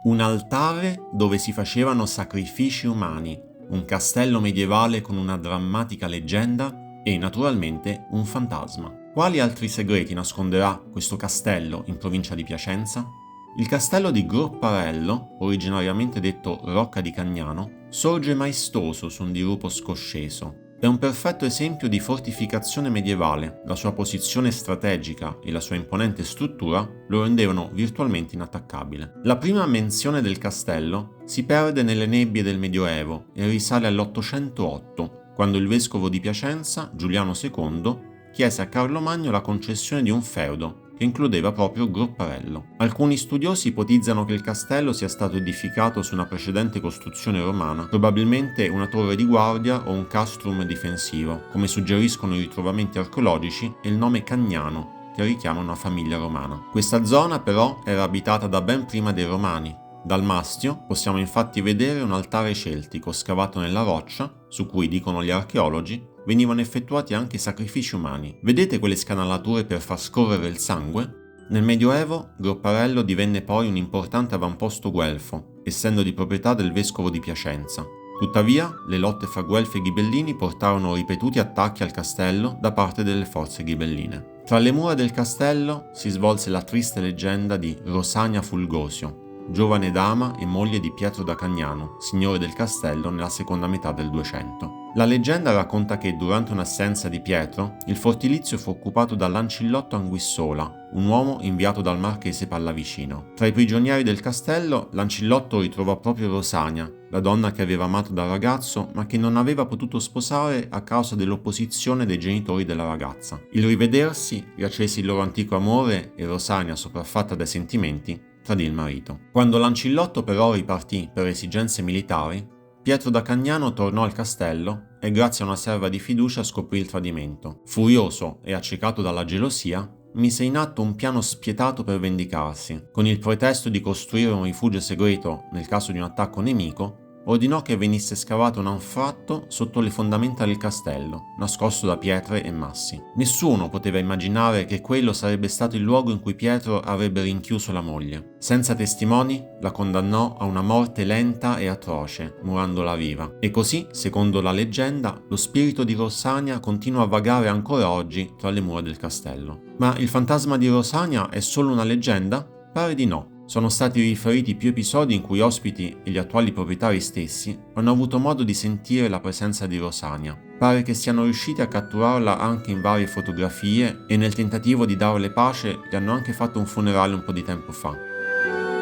Un altare dove si facevano sacrifici umani, un castello medievale con una drammatica leggenda e, naturalmente, un fantasma. Quali altri segreti nasconderà questo castello in provincia di Piacenza? Il castello di Gropparello, originariamente detto Rocca di Cagnano, sorge maestoso su un dirupo scosceso. È un perfetto esempio di fortificazione medievale, la sua posizione strategica e la sua imponente struttura lo rendevano virtualmente inattaccabile. La prima menzione del castello si perde nelle nebbie del Medioevo e risale all'808, quando il vescovo di Piacenza, Giuliano II, chiese a Carlo Magno la concessione di un feudo che includeva proprio Gropparello. Alcuni studiosi ipotizzano che il castello sia stato edificato su una precedente costruzione romana, probabilmente una torre di guardia o un castrum difensivo, come suggeriscono i ritrovamenti archeologici e il nome Cagnano, che richiama una famiglia romana. Questa zona però era abitata da ben prima dei Romani. Dal Mastio possiamo infatti vedere un altare celtico scavato nella roccia, su cui, dicono gli archeologi, venivano effettuati anche sacrifici umani. Vedete quelle scanalature per far scorrere il sangue? Nel Medioevo, Gropparello divenne poi un importante avamposto guelfo, essendo di proprietà del vescovo di Piacenza. Tuttavia, le lotte fra Guelfi e Ghibellini portarono ripetuti attacchi al castello da parte delle forze ghibelline. Tra le mura del castello si svolse la triste leggenda di Rosania Fulgosio, giovane dama e moglie di Pietro da Cagnano, signore del castello nella seconda metà del 200. La leggenda racconta che durante un'assenza di Pietro, il fortilizio fu occupato da Lancillotto Anguissola, un uomo inviato dal marchese Pallavicino. Tra i prigionieri del castello, Lancillotto ritrovò proprio Rosania, la donna che aveva amato da ragazzo ma che non aveva potuto sposare a causa dell'opposizione dei genitori della ragazza. Il rivedersi riaccese il loro antico amore e Rosania, sopraffatta dai sentimenti, tradì il marito. Quando Lancillotto però ripartì per esigenze militari, Pietro da Cagnano tornò al castello e grazie a una serva di fiducia scoprì il tradimento. Furioso e accecato dalla gelosia, mise in atto un piano spietato per vendicarsi. Con il pretesto di costruire un rifugio segreto nel caso di un attacco nemico, ordinò che venisse scavato un anfratto sotto le fondamenta del castello, nascosto da pietre e massi. Nessuno poteva immaginare che quello sarebbe stato il luogo in cui Pietro avrebbe rinchiuso la moglie. Senza testimoni, la condannò a una morte lenta e atroce, murandola viva. E così, secondo la leggenda, lo spirito di Rosania continua a vagare ancora oggi tra le mura del castello. Ma il fantasma di Rosania è solo una leggenda? Pare di no. Sono stati riferiti più episodi in cui ospiti e gli attuali proprietari stessi hanno avuto modo di sentire la presenza di Rosania. Pare che siano riusciti a catturarla anche in varie fotografie e nel tentativo di darle pace gli hanno anche fatto un funerale un po' di tempo fa.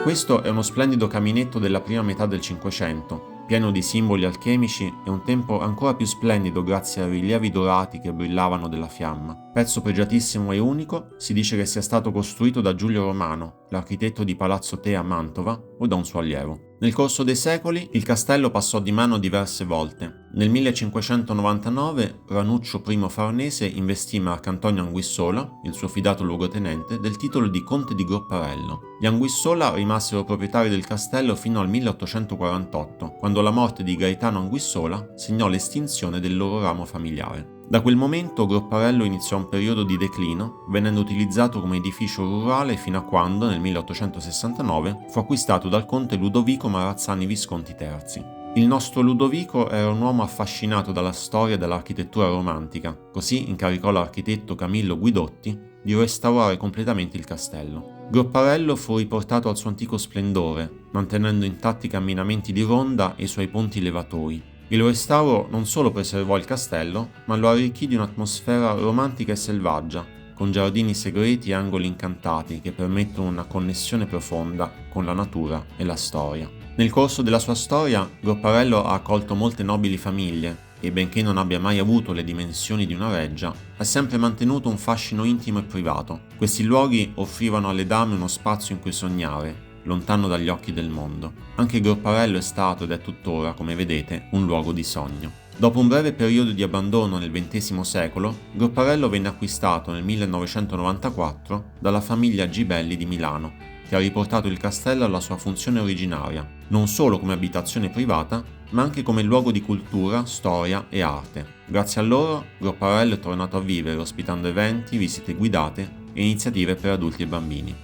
Questo è uno splendido caminetto della prima metà del Cinquecento, pieno di simboli alchemici e un tempo ancora più splendido grazie ai rilievi dorati che brillavano della fiamma. Pezzo pregiatissimo e unico, si dice che sia stato costruito da Giulio Romano, l'architetto di Palazzo Te a Mantova, o da un suo allievo. Nel corso dei secoli il castello passò di mano diverse volte. Nel 1599 Ranuccio I Farnese investì Marcantonio Anguissola, il suo fidato luogotenente, del titolo di conte di Gropparello. Gli Anguissola rimasero proprietari del castello fino al 1848, quando la morte di Gaetano Anguissola segnò l'estinzione del loro ramo familiare. Da quel momento Gropparello iniziò un periodo di declino, venendo utilizzato come edificio rurale fino a quando, nel 1869, fu acquistato dal conte Ludovico Marazzani Visconti Terzi. Il nostro Ludovico era un uomo affascinato dalla storia e dall'architettura romantica, così incaricò l'architetto Camillo Guidotti di restaurare completamente il castello. Gropparello fu riportato al suo antico splendore, mantenendo intatti i camminamenti di ronda e i suoi ponti levatoi. Il restauro non solo preservò il castello, ma lo arricchì di un'atmosfera romantica e selvaggia, con giardini segreti e angoli incantati che permettono una connessione profonda con la natura e la storia. Nel corso della sua storia, Gropparello ha accolto molte nobili famiglie e, benché non abbia mai avuto le dimensioni di una reggia, ha sempre mantenuto un fascino intimo e privato. Questi luoghi offrivano alle dame uno spazio in cui sognare, lontano dagli occhi del mondo. Anche Gropparello è stato ed è tuttora, come vedete, un luogo di sogno. Dopo un breve periodo di abbandono nel XX secolo, Gropparello venne acquistato nel 1994 dalla famiglia Gibelli di Milano, che ha riportato il castello alla sua funzione originaria, non solo come abitazione privata, ma anche come luogo di cultura, storia e arte. Grazie a loro, Gropparello è tornato a vivere ospitando eventi, visite guidate e iniziative per adulti e bambini.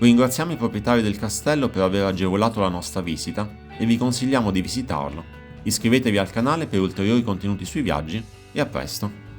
Ringraziamo i proprietari del castello per aver agevolato la nostra visita e vi consigliamo di visitarlo. Iscrivetevi al canale per ulteriori contenuti sui viaggi e a presto!